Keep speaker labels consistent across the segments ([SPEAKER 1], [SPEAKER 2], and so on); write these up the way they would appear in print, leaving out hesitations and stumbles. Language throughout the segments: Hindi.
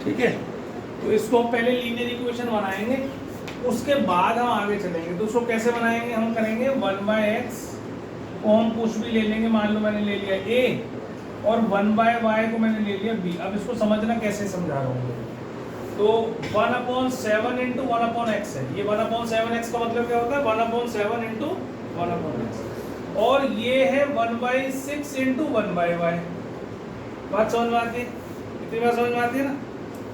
[SPEAKER 1] ठीक है, तो इसको हम पहले लीनियर इक्वेशन बनाएंगे, उसके बाद हम आगे चलेंगे। तो उसको कैसे बनाएंगे, हम करेंगे 1/x को हम कुछ भी ले लेंगे, मान लो मैंने ले लिया a, और 1/y को मैंने ले लिया b। अब इसको समझना कैसे समझा रहा हूँ। तो 1/7 इंटू 1/x है, ये 1/7x का मतलब क्या होता है, 1/7 इंटू 1/x, और ये है 1/6 इंटू 1/y। बात समझ में आती है, इतनी बात समझ में आती है ना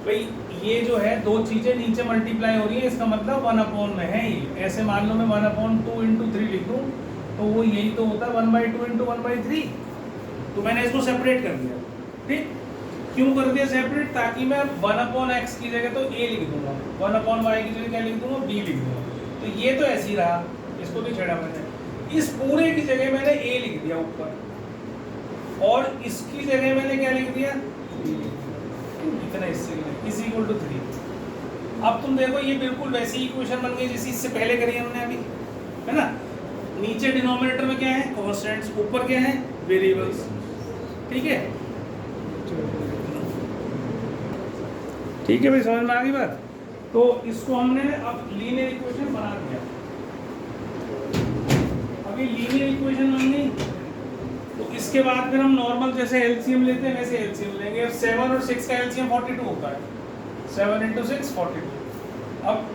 [SPEAKER 1] भाई। ये जो है दो चीजें नीचे मल्टीप्लाई हो रही है, इसका मतलब 1 में है ये। ऐसे मान लो मैं 1/2 इंटू 3 लिख दूँ तो वो यही तो होता है 1/2 इंटू 1/3। तो मैंने इसको सेपरेट कर दिया। ठीक, क्यों कर दिया सेपरेट, ताकि मैं 1/x की जगह तो a लिख दूंगा, 1/y की जगह क्या लिख दूंगा, b लिख दूंगा। तो ये तो ऐसे ही रहा, इसको भी छेड़ा मैंने। इस पूरे की जगह मैंने a लिख दिया ऊपर, और इसकी जगह मैंने क्या लिख दिया, इतना इससे इज इक्वल टू 3। अब तुम देखो ये बिल्कुल वैसी इक्वेशन बन गई जैसी इससे पहले करी हमने अभी, है ना। नीचे डिनोमिनेटर में क्या है, कांस्टेंट्स, ऊपर क्या है, वेरिएबल्स। ठीक है, ठीक है भाई, समझ में आ गई बात। तो इसको हमने अब लीनियर इक्वेशन बना दिया। अभी लीनियर इक्वेशन बन गई, तो इसके बाद फिर हम नॉर्मल जैसे एलसीएम लेते हैं वैसे एलसीएम लेंगे। अब 7 और 6 का एलसीएम 42 होता है, 7 इंटू 6 42। अब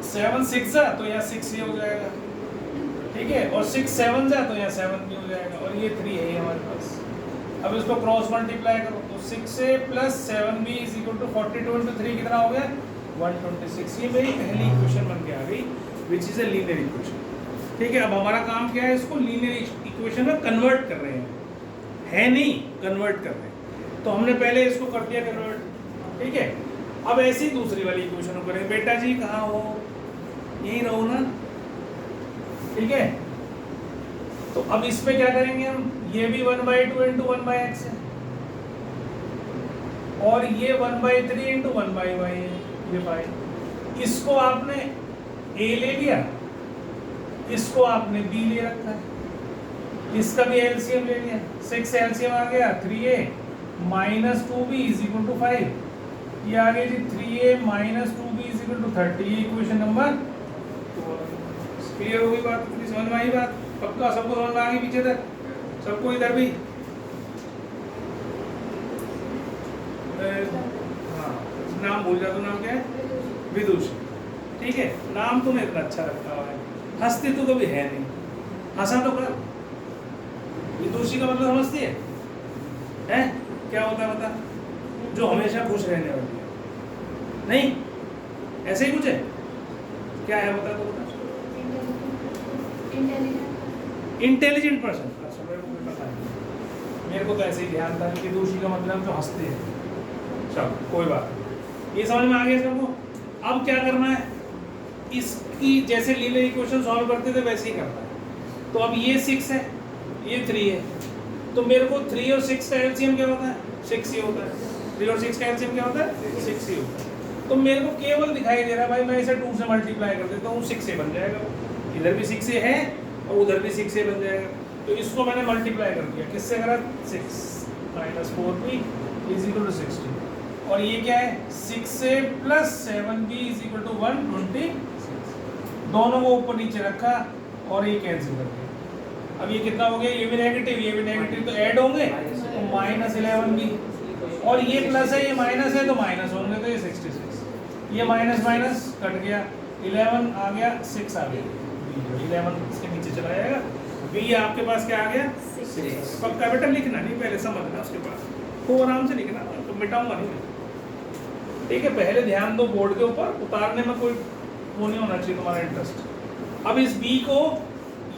[SPEAKER 1] 7 6 जा तो यहाँ 6 ये हो जाएगा, ठीक है, और 6 7 जा तो यहाँ 7 भी हो जाएगा, और ये 3 है हमारे पास। अब इसको क्रॉस मल्टीप्लाई करो तो 6 से plus 7b is equal to 42 into 3 कितना हो गया, 126। ये मेरी पहली इक्वेशन बन के आ गई, which is a linear equation. ठीक है, अब हमारा काम क्या है, इसको लीनियर इक्वेशन में कन्वर्ट कर रहे हैं, है नहीं, कन्वर्ट कर रहे हैं। तो हमने पहले इसको कर दिया कन्वर्ट। ठीक है, अब ऐसी दूसरी वाली इक्वेशन को करेंगे। बेटा जी कहाँ हो, यही रहो ना। ठीक है, तो अब इस पे क्या करेंगे हम, ये भी 1/2 इंटू 1/x है, और ये 1/3 इंटू 1/y है, ये 5। इसको आपने a ले लिया, इसको आपने b ले रखा है, इसका भी एलसीएम ले लिया। 6 से एलसीएम आ गया 3a minus 2b is equal to 5। ये आ गया जी 3a minus 2b is equal to 30। ये इक्वेशन नंबर 2। क्लियर हो गई बात, समझ में आई बात, पक्का सबको समझ में आ गई पीछे तक, सबको इधर भी। हाँ, नाम भूल जा, तो नाम क्या है, विदुषी। ठीक है, नाम तुम्हें इतना अच्छा रखा हुआ है, हंसती तो कभी है नहीं, हंसा तो कर। विदुषी का मतलब समझती है, हैं? क्या होता है बता, जो हमेशा खुश रहने वाली है, नहीं ऐसे ही कुछ है, क्या है बता तो बता। Intelligent person. अच्छा, मेरे को भी पता है, मेरे को तो ऐसे ही ध्यान था कि विदुषी का मतलब जो हंसते हैं। चलो कोई बात नहीं, ये समझ में आ गया सबको। अब क्या करना है, इसकी जैसे लीनियर इक्वेशन सॉल्व करते थे वैसे ही करना है। तो अब ये 6 है, ये 3 है, तो मेरे को 3 और 6 का एलसीएम क्या होता है, 6 ही होता है। 3 और 6 का एलसीएम क्या होता है, 6 ही होता है। तो मेरे को केवल दिखाई दे रहा है भाई, मैं इसे 2 से मल्टीप्लाई कर देता हूँ, 6 से बन जाएगा। इधर भी 6 से है और उधर भी 6 से बन जाएगा। तो इसको मैंने मल्टीप्लाई कर दिया, किससे करा, 6 minus 4b is equal to 60। और ये क्या है, 6 से plus 7b is equal to 126। दोनों को ऊपर नीचे रखा और ये कैंसिल कर दिया। अब ये कितना हो गया, ये भी नेगेटिव, ये भी नेगेटिव, तो ऐड होंगे तो माइनस 11b, और ये प्लस है ये माइनस है तो माइनस होंगे, तो ये 66। ये माइनस माइनस कट गया, 11 आ गया, 6 आ गया, 11 इसके नीचे चला जाएगा। b आपके पास क्या आ गया, 6। पक्का बेटा, लिखना नहीं, पहले समझना, उसके बाद खूब आराम से लिखना, तो मिटाऊंगा नहीं। ठीक है, पहले ध्यान दो बोर्ड के ऊपर, उतारने में कोई वो नहीं होना चाहिए तुम्हारा इंटरेस्ट। अब इस b को,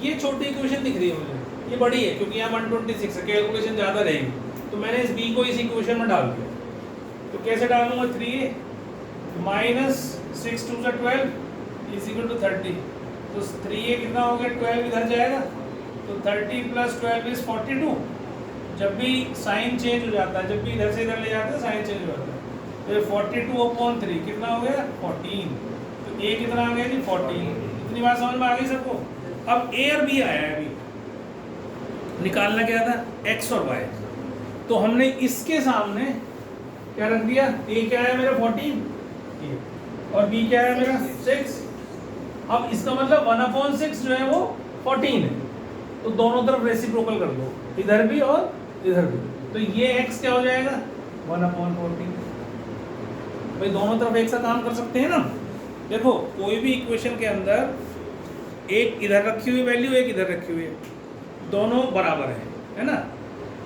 [SPEAKER 1] ये छोटी इक्वेशन दिख रही है मुझे, ये बड़ी है क्योंकि यहाँ 126 है, कैलकुलेशन ज़्यादा रहेगी, तो मैंने इस b को इस इक्वेशन में डाल दिया। तो कैसे डालूंगा, 3a माइनस 6 2 से 12 इज इक्वल टू 30। तो 3a कितना हो गया, 12 इधर जाएगा, तो 30 प्लस 12 इज 42। जब भी साइन चेंज हो जाता है, जब भी इधर से इधर ले जाते हैं साइन चेंज हो जाता है, तो 42/3 कितना हो गया, 14। तो a कितना आ गया जी, 14। इतनी बात समझ में आ गई सबको। अब a और b आया है, अभी निकालना क्या था, x और y। तो हमने इसके सामने क्या रख दिया, ए क्या है मेरा 14 और बी क्या है मेरा 6। अब इसका मतलब 1/6 जो है वो 14 है, तो दोनों तरफ रेसिप्रोकल कर दो, इधर भी और इधर भी, तो ये x क्या हो जाएगा 1/14। भाई दोनों तरफ एक सा काम कर सकते हैं ना। देखो कोई भी इक्वेशन के अंदर एक इधर रखी हुई वैल्यू, एक इधर रखी हुई है, दोनों बराबर है ना।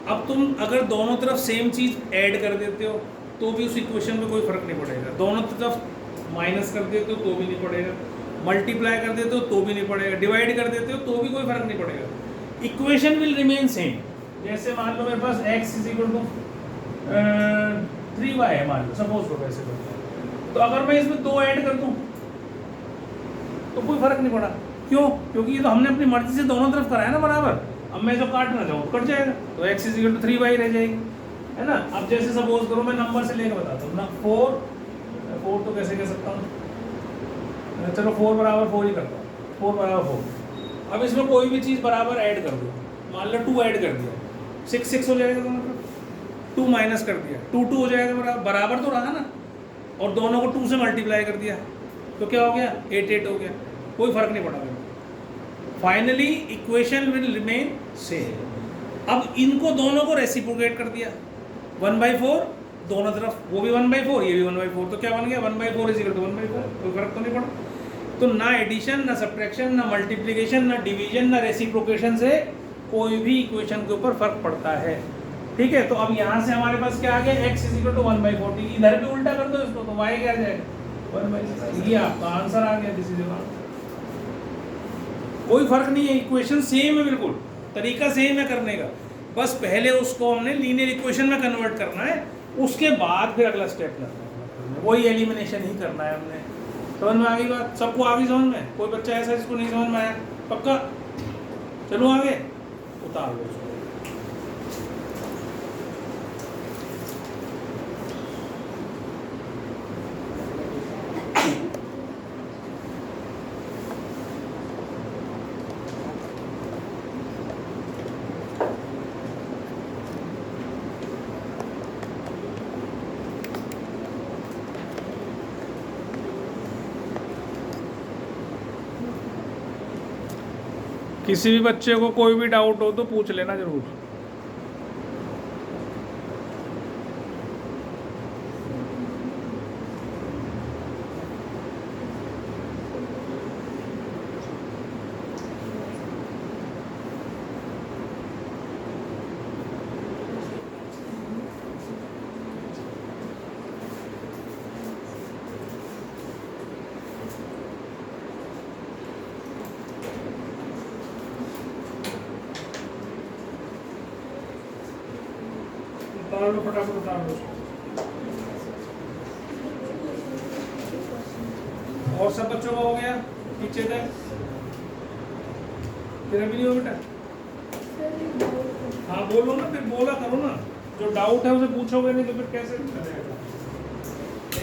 [SPEAKER 1] अब तुम अगर दोनों तरफ सेम चीज ऐड कर देते हो तो भी उस इक्वेशन में कोई फर्क नहीं पड़ेगा, दोनों तरफ माइनस कर देते हो तो भी नहीं पड़ेगा, मल्टीप्लाई कर देते हो तो भी नहीं पड़ेगा, डिवाइड कर देते हो तो भी कोई फर्क नहीं पड़ेगा, इक्वेशन विल रिमेन सेम। जैसे मान लो मेरे पास x = 3y है, मान लो सपोज करो ऐसे करते हैं, तो अगर मैं इसमें 2 ऐड कर दूं तो कोई फर्क नहीं पड़ा, क्यों? क्योंकि ये तो हमने अपनी मर्जी से दोनों तरफ कराया ना बराबर। अब मैं जो काटना चाहूँ कट जाएगा, तो x = 3y रह जाएगी, है ना। अब जैसे सपोज करो मैं नंबर से लेकर बताता हूँ ना, 4 तो कैसे कह सकता हूँ, चलो 4 = 4 ही करता हूँ, 4 = 4। अब इसमें कोई भी चीज़ बराबर ऐड कर दो, मान लो 2 ऐड कर दिया, 6 हो जाएगा, दोनों तरफ 2 माइनस कर दिया, 2 हो जाएगा, बराबर तो रहा ना, और दोनों को 2 से मल्टीप्लाई कर दिया तो क्या हो गया 8 हो गया, कोई फर्क नहीं पड़ा। Finally equation will remain same. अब इनको दोनों को रेसिप्रोकेट कर दिया, 1/4 दोनों तरफ, वो भी 1/4 ये भी 1/4, तो क्या बन गया 1/4 = 1/4, कोई फर्क तो नहीं पड़ा। तो ना एडिशन, ना सब्ट्रैक्शन, ना मल्टीप्लिकेशन, ना डिवीजन, ना रेसिप्रोकेशन से कोई भी इक्वेशन के ऊपर फर्क पड़ता है, ठीक है। तो अब यहाँ से हमारे पास क्या आ गया, x = 1/14, इधर भी उल्टा कर दो इसको तो y क्या आ जाएगा 1/6, ये आपका आंसर आ गया। दिस इज द आंसर, कोई फर्क नहीं है, इक्वेशन सेम है, बिल्कुल तरीका सेम है करने का, बस पहले उसको हमने लीनियर इक्वेशन में कन्वर्ट करना है, उसके बाद फिर अगला स्टेप करना है, वही एलिमिनेशन ही करना है हमने। समझ में आ गई बात? सबको आ गई समझ में? कोई बच्चा ऐसा जिसको नहीं समझ में आया? पक्का? चलो आगे उतार लो उसको। किसी भी बच्चे को कोई भी डाउट हो तो पूछ लेना जरूर। उतार लो फटाफट, उतार लो। और सब बच्चों का हो गया पीछे तक? तेरा भी नहीं हो बेटा? हाँ बोलो ना, फिर बोला करो ना, जो डाउट है उसे पूछोगे नहीं तो फिर कैसे करेगा?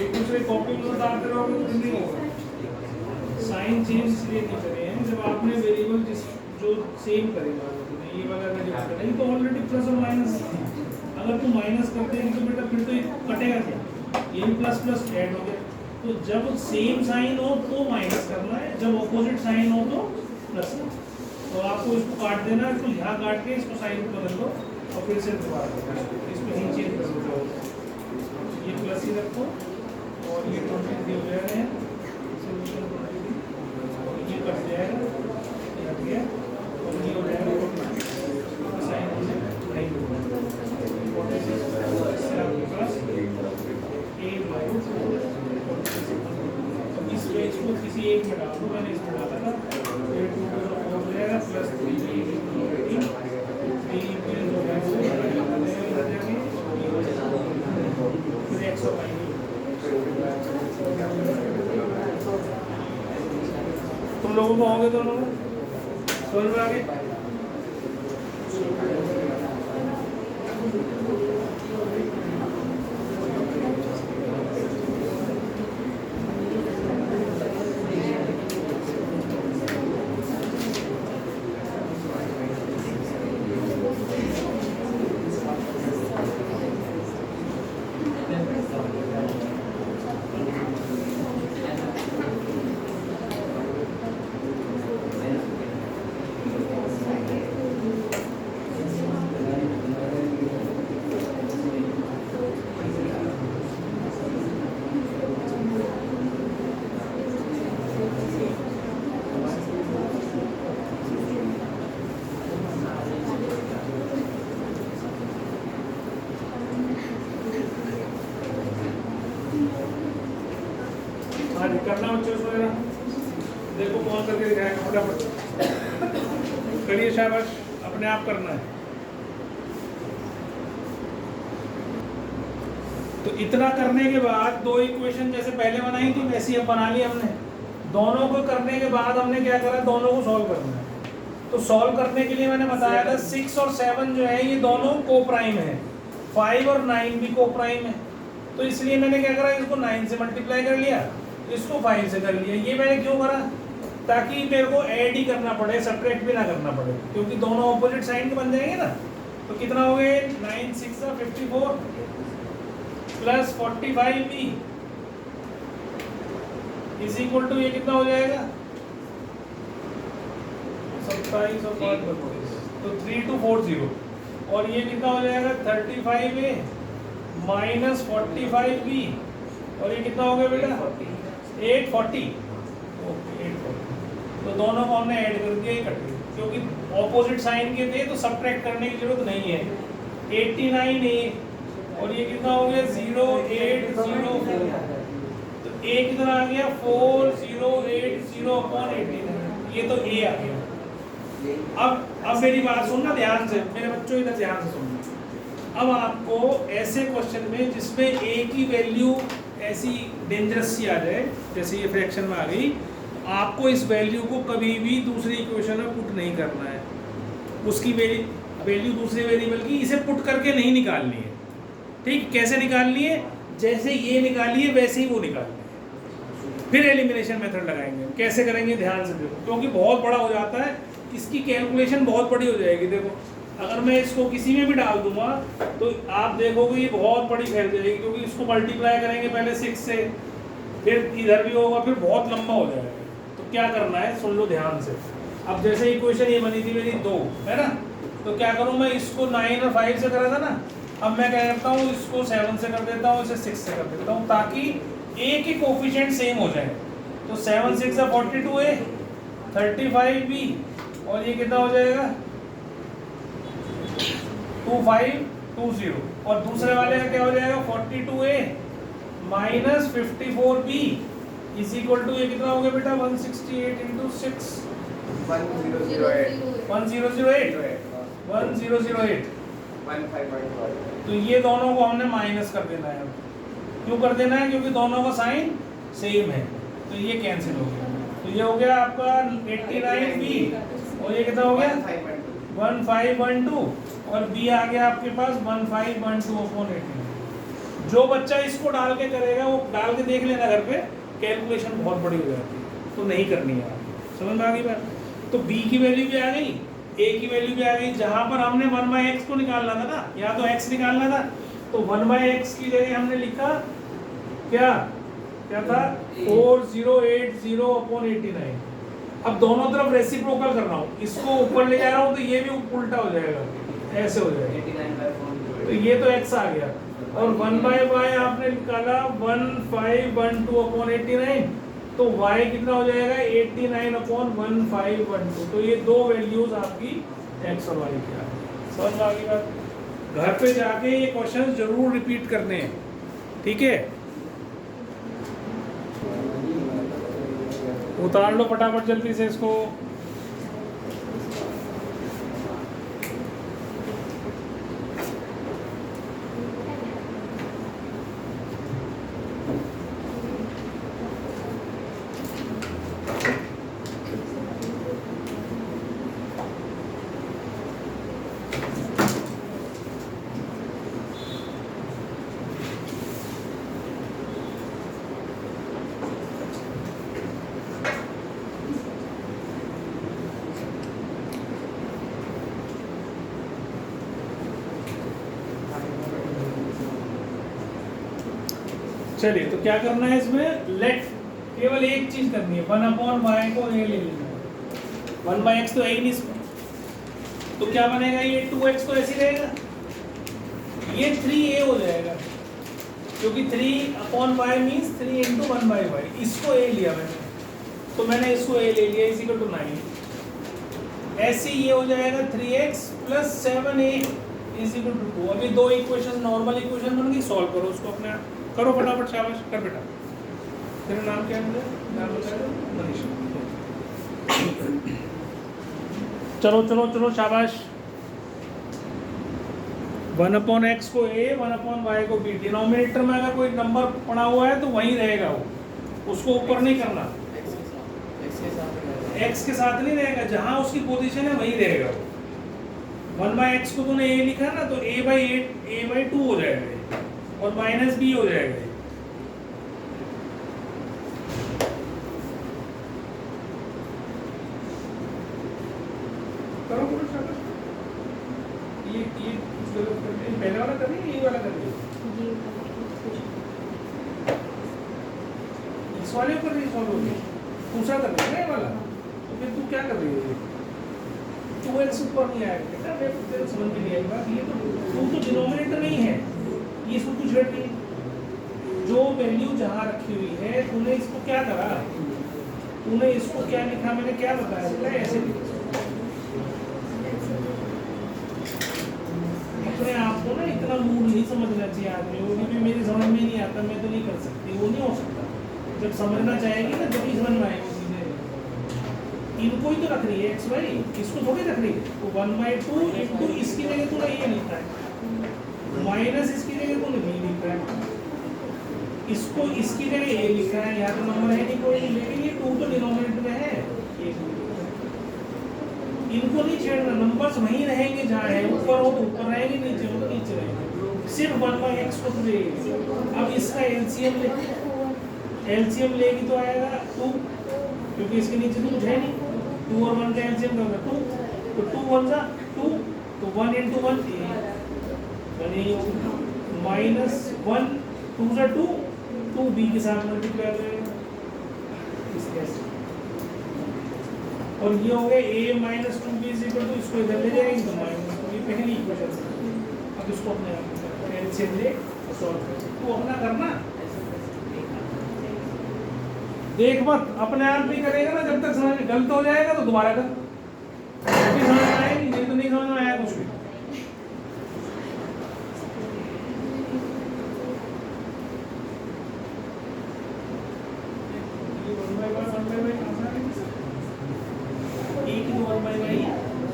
[SPEAKER 1] एक दूसरे कॉपी में उतारते रहोगे तो नहीं होगा। साइन चेंज इसलिए नहीं करे हैं जब आपने वेरिएबल जो सेम करेगा, ये वाला नहीं तो ऑलरेडी प्लस और माइनस, अगर तुम माइनस करते हैं तो बेटा फिर तो कटेगा क्या, ये भी प्लस प्लस ऐड हो गया। तो जब सेम साइन हो तो माइनस करना है, जब ऑपोजिट साइन हो तो प्लस। तो आपको इसको काट देना है, इसको यहाँ काट के इसको साइन को बदल दो और फिर से दोबारा इसको ही चेंज कर दो, ये प्लस ही रखो और ये 23 हो जाएगा, ये कट जाएगा, ये हट गया और ये हो जाएगा साइन नहीं होगा। इसको किसी एक में डाल दो, मैंने इसमें डाला था, ये 2 हो जाएगा प्लस 3 फिर x और y। तुम लोगों को होंगे दोनों समझ में आ गए? करना बच्चों इसको जरा, देखो कौन करके दिखाएगा, फटाफट करिए, शाबाश, अपने आप करना है। तो इतना करने के बाद दो इक्वेशन जैसे पहले बनाई थी वैसी अब बना ली हमने। दोनों को करने के बाद हमने क्या करा, दोनों को सॉल्व करना है। तो सॉल्व करने के लिए मैंने बताया था 6 और 7 जो है ये दोनों को प्राइम है, 5 और 9 भी को प्राइम है। तो इसलिए मैंने क्या करा, इसको 9 से मल्टीप्लाई कर लिया, इसको 5 से कर लिया। ये मैंने क्यों करा, ताकि मेरे को ऐड ही करना पड़े, सब्ट्रैक्ट भी ना करना पड़े, क्योंकि दोनों ऑपोजिट साइन के बन जाएंगे ना। तो कितना हो गए, 9 6 54 प्लस 45 भी इज इक्वल टू, ये कितना हो जाएगा 27 और 5 32, तो 3240। और ये कितना हो जाएगा 35a माइनस 45b, और ये कितना हो गया बेटा 840। ओके 840, तो दोनों को हमने ऐड कर दिया इकट्ठे, क्योंकि ऑपोजिट साइन के थे तो सब्ट्रैक्ट करने की जरूरत नहीं है। 89a और ये कितना हो गया 0804, तो a कितना आ गया 4080/18, ये तो a आ गया। अब मेरी बात सुनना ध्यान से, मेरे बच्चों इधर ध्यान से सुनना। अब आपको ऐसे क्वेश्चन में जिसमें a की वैल्यू ऐसी डेंजरस सी आ जाए, जैसे ये फ्रैक्शन में आ गई, आपको इस वैल्यू को कभी भी दूसरी इक्वेशन में पुट नहीं करना है। उसकी वैल्यू दूसरे वेरिएबल की इसे पुट करके नहीं निकालनी है। ठीक, कैसे निकालनी है, जैसे ये निकालिए वैसे ही वो निकालनी है। फिर एलिमिनेशन मेथड लगाएंगे, कैसे करेंगे ध्यान से देखो, क्योंकि बहुत बड़ा हो जाता है, इसकी कैलकुलेशन बहुत बड़ी हो जाएगी। देखो अगर मैं इसको किसी में भी डाल दूंगा तो आप देखोगे ये बहुत बड़ी फैल जाएगी, क्योंकि इसको मल्टीप्लाई करेंगे पहले 6 से, फिर इधर भी होगा, फिर बहुत लंबा हो जाएगा। तो क्या करना है, सुन लो ध्यान से। अब जैसे इक्वेशन ये बनी थी मेरी 2, है ना, तो क्या करूँ मैं, इसको 9 और 5 से करा था ना, अब मैं क्या करता हूँ, इसको 7 से कर देता हूँ, इसे 6 से कर देता हूँ, ताकि a के कोफिशिएंट सेम हो जाए। तो 7 6 42a 35b, और ये कितना हो जाएगा 2520, और दूसरे वाले का क्या हो जाएगा 42a minus 54b is equal to, ये कितना हो गया बेटा 168 इंटू 6 1008 तो ये दोनों को हमने माइनस कर देना है। क्यों कर देना है, क्योंकि दोनों का साइन सेम है, तो ये कैंसिल हो गया। तो ये हो गया आपका 89b, और ये कितना हो गया 1512, और b आ गया आपके पास 1512/18। जो बच्चा इसको डाल के करेगा वो डाल के देख लेना घर पे, कैलकुलेशन बहुत बड़ी हो जाती है, तो नहीं करनी है। समझ में आ गई बात। तो b की वैल्यू भी आ गई, a की वैल्यू भी आ गई। जहां पर हमने 1/x को निकालना था ना, या तो x निकालना था, तो 1/x की जगह हमने लिखा क्या था 4080/89। अब दोनों तरफ रेसिप्रोकल कर रहा हूँ, इसको ऊपर ले जा रहा हूँ तो ये भी उल्टा हो जाएगा, ऐसे हो जाएगा। तो ये तो x आ गया, और 1/y आपने निकाला 1512/89, तो y कितना हो जाएगा 89/1512। तो ये दो वैल्यूज आपकी x और y की आ गई। समझ में आ गई बात। घर पे जाके ये क्वेश्चन जरूर रिपीट करने हैं, ठीक है। उतार लो फटाफट जल्दी से इसको। चलिए, तो क्या करना है इसमें, लेट केवल एक चीज करनी है, 1/y को a ले लेना है। 1/x तो है ही नहीं इसमें, तो क्या बनेगा, ये 2x तो ऐसे रहेगा, ये 3a हो जाएगा, क्योंकि 3/y मीन्स 3 इंटू 1/y। इसको a लिया मैंने, तो मैंने इसको a ले लिया, इसी को 9। ऐसे ये हो जाएगा 3x plus 7a is equal to 2। अभी दो इक्वेशन नॉर्मल इक्वेशन बन गई, सॉल्व करो उसको अपने आप, करो फटाफट, शाबाश कर बेटा। तेरा नाम क्या है? मुझे नाम बता दो। मनीष। चलो चलो चलो शाबाश। 1/x को a 1/y को b। डिनोमिनेटर में अगर कोई नंबर पड़ा हुआ है तो वहीं रहेगा वो, उसको ऊपर नहीं करना। x के साथ नहीं रहेगा, जहां उसकी पोजीशन है वहीं रहेगा वो। 1/x को तूने a लिखा ना तो a/2 हो जाएगा और -b हो जाएगा। करो करो शाबाश। ये पहले वाला कर रही है, ये वाला कर रही है? इस वाले पर नहीं सॉल्व होगी, दूसरा कर रही है ना ये वाला। तो फिर तू क्या कर रही है? 2x ऊपर नहीं आएगा बेटा, मैं तेरे समझ में नहीं आई बात। ये तो डिनोमिनेटर नहीं है, ये इसको कुछ रेट नहीं। जो वैल्यू जहाँ रखी हुई है तूने इसको क्या करा, तूने इसको क्या लिखा, मैंने क्या बताया? ऐसे लिखा। अपने आप को ना इतना मूड नहीं समझना चाहिए आदमी को कि मेरी समझ में नहीं आता, मैं तो नहीं कर सकती। वो नहीं हो सकता। जब समझना चाहेगी ना जब ही समझ में आएगी चीजें। इनको ही तो रख रही है x y, इसको थोड़ी रख रही है। तो 1/2 इंटू इसकी जगह तूने ये लिखा है, माइनस इसकी जगह तूने b लिखा है, इसको इसकी जगह a लिखा है। यहाँ तो नंबर है नहीं कोई, लेकिन ये 2 तो डिनोमिनेटर में है। इनको नहीं छेड़ना, नंबर्स वहीं रहेंगे जहाँ है। ऊपर हो तो ऊपर रहेंगे, नीचे हो तो नीचे रहेंगे। सिर्फ 1/x को तो लेगी। अब इसका एलसीएम ले, एलसीएम लेगी तो आएगा 2, क्योंकि इसके नीचे तो कुछ है नहीं। 2 और 1 का एलसीएम का 2, तो 2 1 जा 2, तो 1 into 1 -1 2 जा 2, 2 b के साथ मल्टीप्लाई करेगा इसके। और ये हो गया a - 2b = इसको इधर ले जाएंगे तो -2 ये पहली इक्वेशन। अब इसको अपने आप एलसीएम ले और सॉल्व कर। तो अपना करना देख मत, अपने आप भी करेगा ना। जब तक समझ में गलत हो जाएगा तो दोबारा कर, भी समझ में आएगी, नहीं तो नहीं समझ में आया कुछ भी।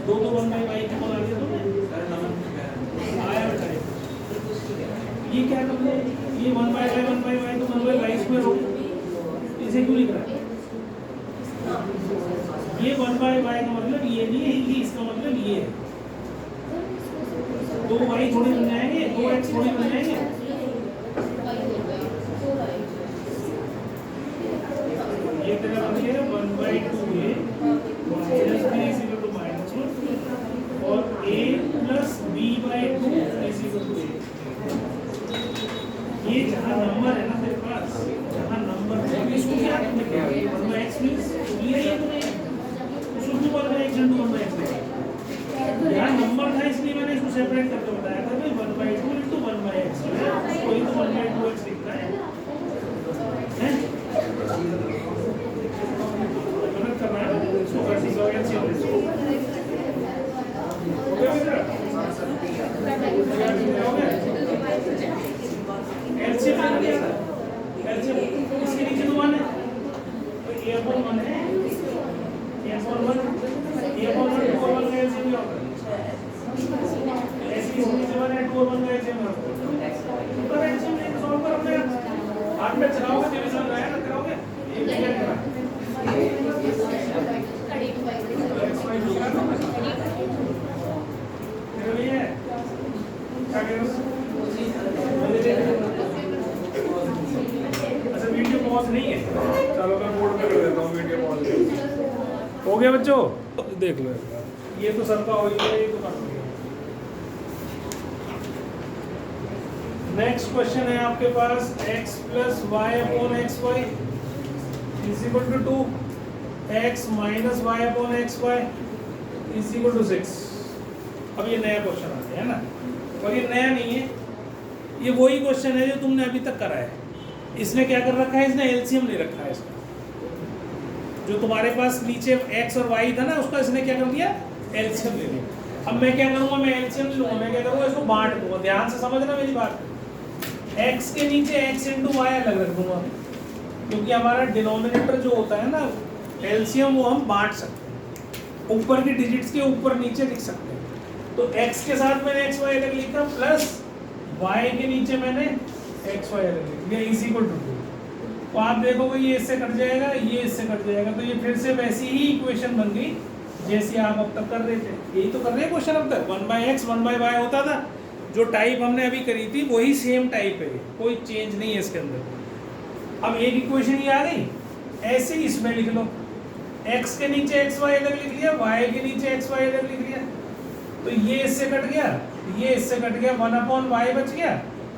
[SPEAKER 1] दो 1/y को बना दिया तुमने, आया बेटा। ये क्या कर रहे हैं? ये 1/y तो 1/y स्क्वायर हो, इसे क्यों लिख रहा है? ये 1/y का मतलब ये नहीं है, ये इसका मतलब ये है। 2y थोड़ी बन जाएंगे, 2x थोड़ी बन जाएंगे। ये तेरा बन गया 1/2 है और a + b/2 = a। ये जहाँ नंबर है ना तेरे पास, जहाँ नंबर है इसको क्या तुमने क्या 1/x मींस ये तुमने उसको 1/x × 1/x यहाँ नंबर था, इसलिए मैंने इसको सेपरेट करके बताया था भाई 1/2 × 1/x। कोई तो 1/2x लिखता है, गलत करना है इसको कर दिया इसके नीचे तो 1 है, तो a/1 है, a/1 2 और 1 का एलसीएम भी होगा। ऐसे इसके नीचे 1 है, 2 और 1 का एलसीएम होगा। तो एलसीएम लेके सॉल्व कर अपने हाथ में चलाओगे जब समझ आया ना करोगे। ये क्या करना है? अच्छा वीडियो पॉज नहीं है, चलो मैं बोर्ड पे कर देता हूँ वीडियो पॉज। हो गया बच्चों, देख लो ये तो सबका हो गया, ये तो कर दिया। नेक्स्ट क्वेश्चन है आपके पास x + y/xy = 2, x - y/xy = 6। अब ये नया क्वेश्चन आ गया है ना, और ये नया नहीं है, ये वही क्वेश्चन है जो तुमने अभी तक करा है। इसने क्या कर रखा है, इसने एलसीएम ले रखा है इसका। जो तुम्हारे पास नीचे x और y था ना, उसका इसने क्या कर दिया, एलसीएम ले लिया। अब मैं क्या करूँगा, मैं एलसीएम लूँगा, मैं क्या करूँगा, इसको बांट दूंगा। ध्यान से समझना मेरी बात। x के नीचे x × y अलग रख दूंगा, क्योंकि हमारा डिनोमिनेटर जो होता है ना एलसीएम वो हम बांट सकते हैं, ऊपर की डिजिट्स के ऊपर नीचे लिख सकते हैं। तो x के साथ मैंने एक्स वाई अलग लिखा प्लस y के नीचे मैंने एक्स वाई अलग लिख दिया इज इक्वल टू 2। तो आप देखोगे ये इससे कट जाएगा, ये इससे कट जाएगा, तो ये फिर से वैसी ही इक्वेशन बन गई जैसी आप अब तक कर रहे थे। यही तो कर रहे हैं क्वेश्चन अब तक, 1/x 1/y होता था, जो टाइप हमने अभी करी थी वही सेम टाइप है, कोई चेंज नहीं है इसके अंदर। अब एक इक्वेशन ये आ गई, ऐसे ही इसमें लिख लो, x के नीचे एक्स वाई अलग लिख लिया, y के नीचे एक्स वाई अलग लिख लिया, तो ये इससे कट गया, ये इससे कट गया, 1/y बच गया,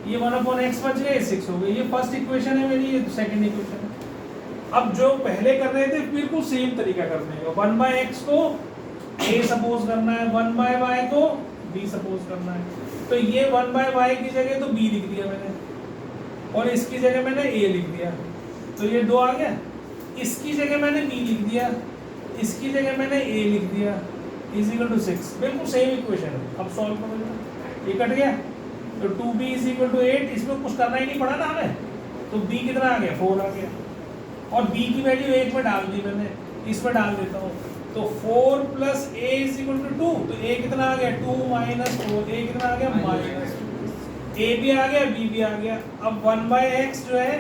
[SPEAKER 1] ये 1/x बच गया, 6 हो गई। ये फर्स्ट इक्वेशन है मेरी, ये सेकंड इक्वेशन है। अब जो पहले कर रहे थे बिल्कुल सेम तरीका करने का, 1/x को a सपोज करना है, 1/y को b सपोज करना है, तो ये 1/y की जगह तो b लिख दिया मैंने और इसकी जगह मैंने a लिख दिया, तो ये 2 आ गया। इसकी जगह मैंने b लिख दिया, इसकी जगह मैंने a लिख दिया, इज इक्वल टू 6। बिल्कुल सेम इक्वेशन है। अब सॉल्व करो, ये कट गया, तो 2b इज इक्वल टू 8, इसमें कुछ करना ही नहीं पड़ा ना हमें, तो b कितना आ गया, 4 आ गया, और b की वैल्यू 1 में डाल दी मैंने, इसमें डाल देता हूँ, तो 4 plus a is equal to 2, तो a कितना आ गया, 2 माइनस 4, a कितना आ गया, माइनस, a भी आ गया, b भी आ गया। अब 1/x जो है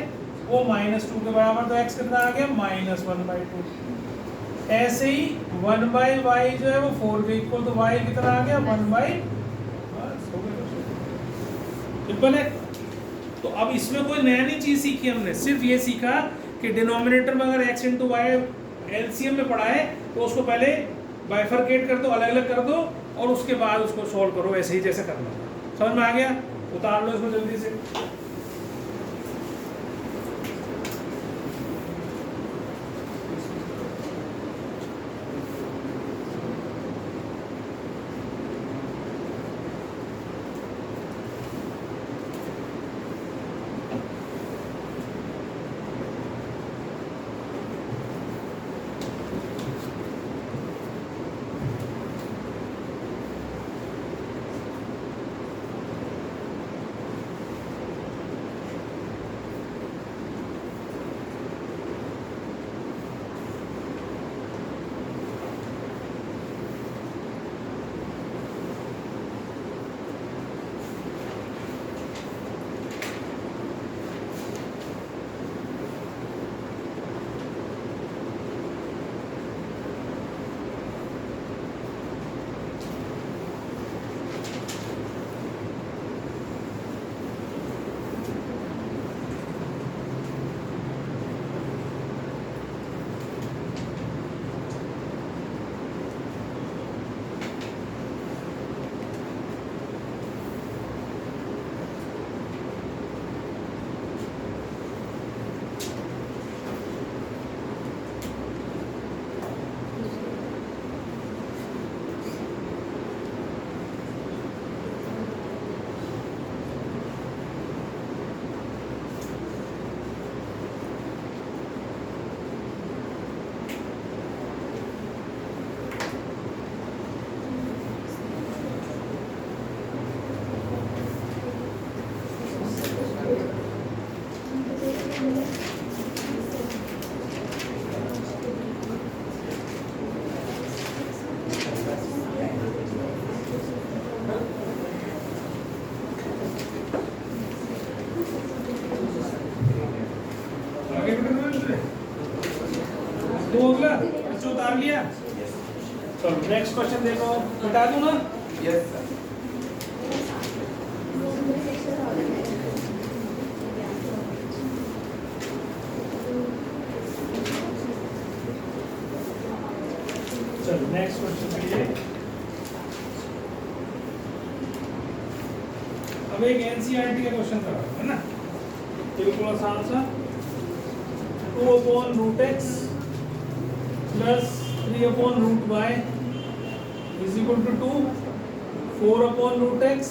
[SPEAKER 1] वो -2 के बराबर, तो x कितना आ गया, -1/2। ऐसे ही 1/y जो है वो 4 के इक्वल, तो y कितना आ गया, 1/, सिंपल है। तो अब इसमें कोई नया नहीं चीज सीखी हमने, सिर्फ ये सीखा कि डिनोमिनेटर में अगर x इंटू वाई एलसीएम में पड़ा है तो उसको पहले बाइफरकेट कर दो, अलग अलग कर दो, और उसके बाद उसको सॉल्व करो ऐसे ही जैसे करना। समझ में आ गया? उतार लो इसको जल्दी से। तो हो गया, इसको उतार लिया। चलो नेक्स्ट क्वेश्चन देखो, बता दूं ना?
[SPEAKER 2] Yes sir.
[SPEAKER 1] चलो नेक्स्ट क्वेश्चन करिए। अब एक एनसीईआरटी का क्वेश्चन करा है ना, बिल्कुल आसान सा। 2/√x plus 3/√y is equal to 2, 4/√x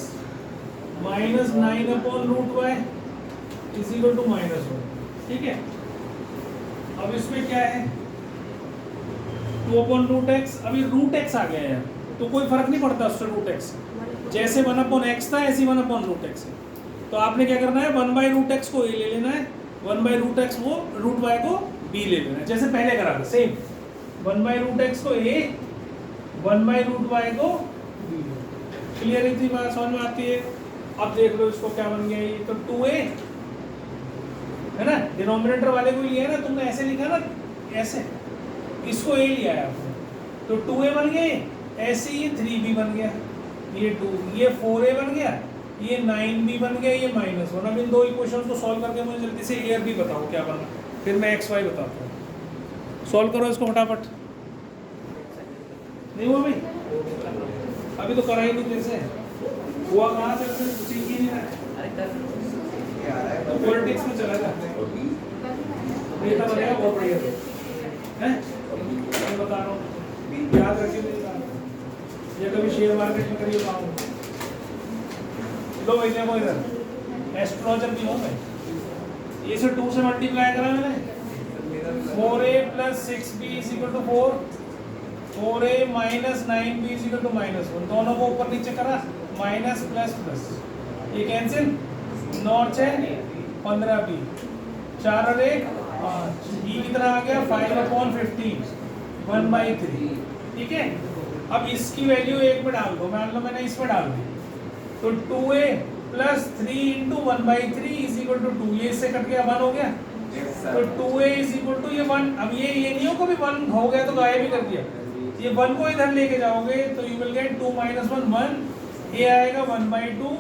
[SPEAKER 1] minus 9/√y is equal to -1। ठीक है, अब इसमें क्या है, 2/√x, अभी √x आ गया है तो कोई फर्क नहीं पड़ता उससे, √x जैसे 1/x था ऐसे 1/√x है। तो आपने क्या करना है, 1/√x को a ले लेना है 1/√x वो √y को b ले लेना, जैसे पहले करा था सेम। 1/√x को a, 1/√y को b। क्लियर, इतनी बात समझ में आती है। अब देख लो इसको क्या बन गया, ये तो 2a है ना, डिनोमिनेटर वाले को लिया है ना तुमने, ऐसे लिखा ना, ऐसे इसको a लिया है आपने, तो 2a बन गए, ऐसे ये 3b बन गया, ये 2, ये 4a बन गया, ये 9b बन गया, ये -1। अब इन दो इक्वेशंस को सॉल्व करके मुझे जल्दी से a और b बताओ क्या बना, फिर मैं x y बताता हूँ। सॉल्व करो इसको फटाफट। नहीं हुआ भाई, अभी तो करा ही नहीं तेरे से, हुआ कहाँ से, सीख ही नहीं रहा है, तो पॉलिटिक्स में चला जा, नेता बनेगा बहुत बढ़िया है, मैं बता रहा हूँ, याद रखिए मेरी बात, ये कभी शेयर मार्केट में करिए काम। लो भाई देखो इधर, एस्ट्रोलॉजर भी हूँ मैं, ये से 2 से मल्टीप्लाई करा मैंने, 4a + 6b = 4, 4a - 9b = -1, दोनों को ऊपर नीचे करा, माइनस प्लस प्लस, ये कैंसिल, 9 6 15b, 4 और 1 5, ये कितना आ गया 5/15, 1/3। ठीक है, अब इसकी वैल्यू 1 में डाल दो, मान लो मैंने इसमें डाल दी, तो 2a + 3 × 1/3 = 2, ये इससे कट गया 1 हो गया, तो 2a = ये 1। अब ये नहीं हो कभी 1 हो गया तो गायब ही कर दिया, ये 1 को इधर लेके जाओगे तो यू विल गेट 2 - 1 1, ये आएगा 1/2।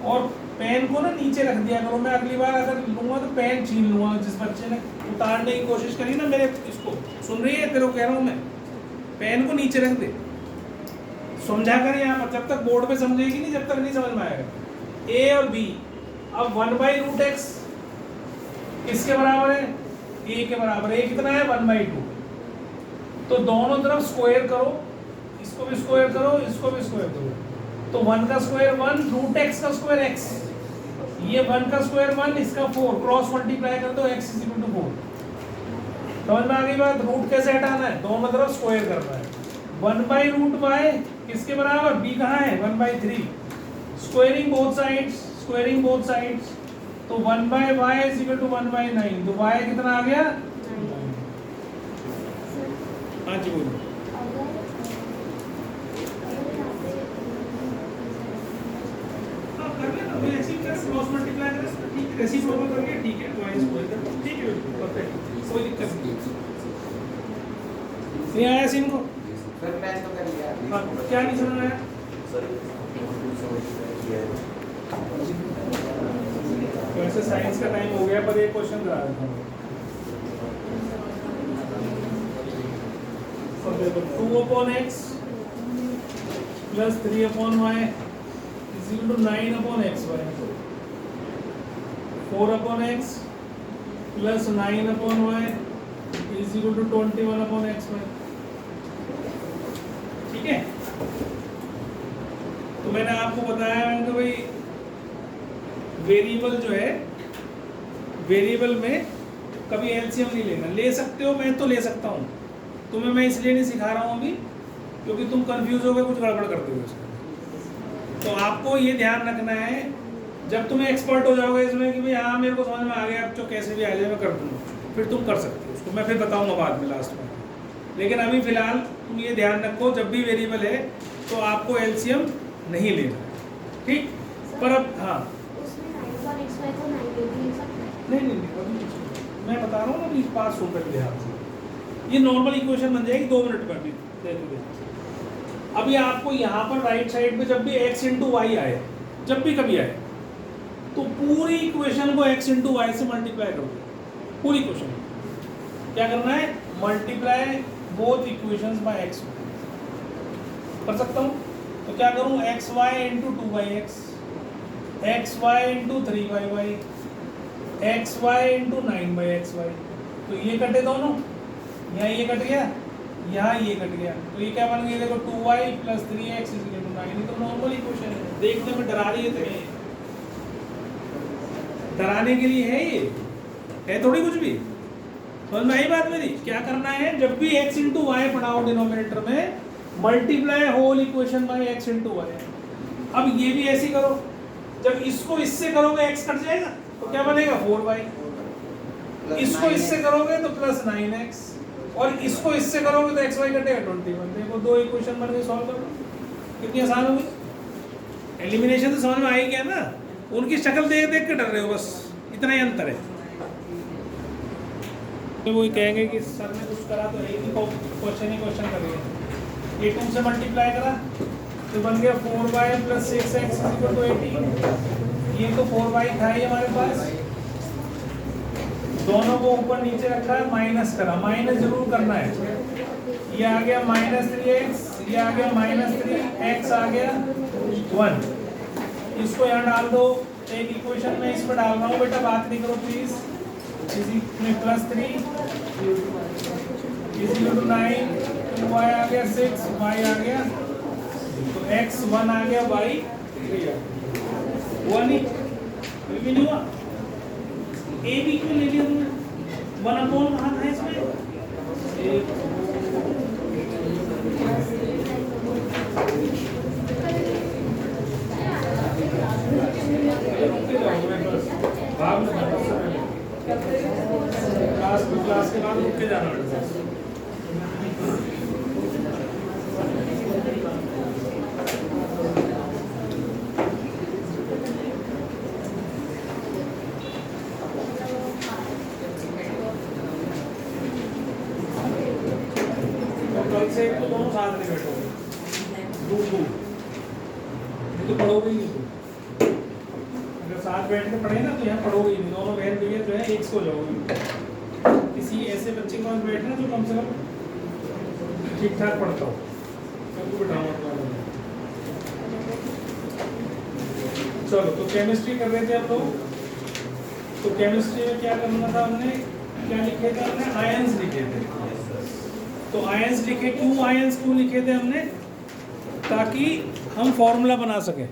[SPEAKER 1] और पेन को ना नीचे रख दिया करो, मैं अगली बार अगर लूंगा तो पेन छीन लूंगा। जिस बच्चे ने उतारने की कोशिश करी ना मेरे, इसको सुन रही है, तेरे को कह रहा हूँ मैं, पेन को नीचे रख दे, समझा कर यहाँ पर, जब तक बोर्ड पे समझेगी नहीं, जब तक नहीं समझ में आएगा। a और b, अब 1/√x किसके बराबर है, a के बराबर है, a कितना है 1/2, तो दोनों तरफ स्क्वायर करो, इसको भी स्क्वायर करो, इसको भी स्क्वायर करो, तो 1 का स्क्वायर 1, √x का स्क्वायर x, ये 1 का स्क्वायर 1, इसका 4, क्रॉस मल्टीप्लाई कर दो, x = 4। समझ में आ गई बात, रूट कैसे हटाना है, दोनों तरफ स्क्वायर करना है। 1/√y किसके बराबर, b कहाँ है 1/3, squaring both sides, squaring both sides, तो 1/y = 1/9, तो y कितना आ गया, हाँ जी बोलो। क्रॉस मल्टीप्लाई करें तो ठीक है, रेसिप्रोकल करके ठीक है, y स्क्वायर कर, ठीक है, परफेक्ट, कोई दिक्कत नहीं आया सीन को,
[SPEAKER 2] सर मैं तो कर लिया,
[SPEAKER 1] हाँ क्या नहीं समझ आया
[SPEAKER 2] सर
[SPEAKER 1] वैसे साइंस का टाइम हो गया, पर एक क्वेश्चन करा देता हूँ। अब देखो 2/x + 3/y = 9/xy, 4/x + 9/y = 21/xy। ठीक है, तो मैंने आपको बताया कि भाई वेरिएबल जो है, वेरिएबल में कभी एलसीएम नहीं लेना, ले सकते हो, मैं तो ले सकता हूँ, तुम्हें मैं इसलिए नहीं सिखा रहा हूँ अभी क्योंकि तुम कंफ्यूज हो गए, कुछ गड़बड़ करते हो इसमें। तो आपको ये ध्यान रखना है, जब तुम्हें एक्सपर्ट हो जाओगे इसमें कि भाई हाँ मेरे को समझ में आ गया, अब जो कैसे भी आ जाए मैं कर दूँगा, फिर तुम कर सकते हो उसको, मैं फिर बताऊँगा बाद में लास्ट में। लेकिन अभी फ़िलहाल तुम ये ध्यान रखो, जब भी वेरिएबल है तो आपको एलसीएम नहीं लेना, ठीक। पर अब हाँ नहीं, मैं बता रहा हूँ ना अभी, पास होकर के ध्यान से ये नॉर्मल इक्वेशन बन जाएगी 2 मिनट में। अभी देखो, अभी आपको यहाँ पर राइट साइड पे जब भी x × y आए, जब भी कभी आए, तो पूरी इक्वेशन को x × y से मल्टीप्लाई कर दो, पूरी इक्वेशन क्या करना है, multiply both equations bye x। कर सकता हूँ, तो क्या करूँ, xy × 2y(x), xy × 3y(y), xy × 9/xy, तो ये कटे दोनों, यहाँ ये कट गया, यहाँ ये कट गया, तो ये क्या बन गया, देखो 2y + 3x = 9। ये तो नॉर्मल इक्वेशन है, देखने में डरा रही है तुम्हें, डराने के लिए है ये, है थोड़ी कुछ भी। समझ में आई बात मेरी, क्या करना है, जब भी x × y पढ़ाओ डिनोमिनेटर में, multiply whole equation by x × y। अब ये भी ऐसे करो, जब इसको इससे करोगे x कट जाएगा, तो क्या बनेगा 4y, इसको इससे करोगे तो प्लस 9x, और इसको इससे करोगे तो xy कटेगा 21। देखो दो इक्वेशन बन गई, सॉल्व कर लो, कितनी आसान होगी। एलिमिनेशन तो समझ में आ ही गया ना, उनकी शक्ल देख देख के डर रहे हो, बस इतना ही अंतर है। तो वो कहेंगे कि सर ने कुछ करा तो एक ही क्वेश्चन करेंगे। ये 2 से मल्टीप्लाई करा तो बन गया 4y + 6x = 18। ये तो 4y था ही हमारे पास, दोनों को ऊपर नीचे रखा है, माइनस करा, माइनस जरूर करना है। ये आ गया -3x, ये आ गया -3x, आ गया 1। इसको यहाँ डाल दो, एक इक्वेशन में इस पर डाल रहा हूँ बेटा, बात नहीं करो प्लीज। इसी में +3 = 9, y आ गया 6, y आ गया, तो x 1 आ गया, y 3 आ गया। 1 ही कुछ भी नहीं हुआ, a b क्यों ले लिया तुमने? 1/, कहाँ था इसमें? क्लास के बाद रुक के जाना पड़ता है। कल से तो दोनों साथ नहीं बैठोगे, दूर तो पढ़ोगे ही नहीं तुम। अगर साथ बैठ के पढ़े ना तो यहाँ पढ़ोगे ही नहीं, दोनों बहन भैया जो है एक सो जाओगे। किसी ऐसे बच्चे के पास बैठना जो कम से कम ठीक ठाक पढ़ता हो, सबको बिठाऊंगा। चलो, तो केमिस्ट्री कर रहे थे हम लोग। तो केमिस्ट्री में क्या करना था हमने, क्या लिखे थे हमने? आयंस लिखे थे। तो आयंस लिखे, 2 आयंस क्यों लिखे थे हमने? ताकि हम फॉर्मूला बना सके।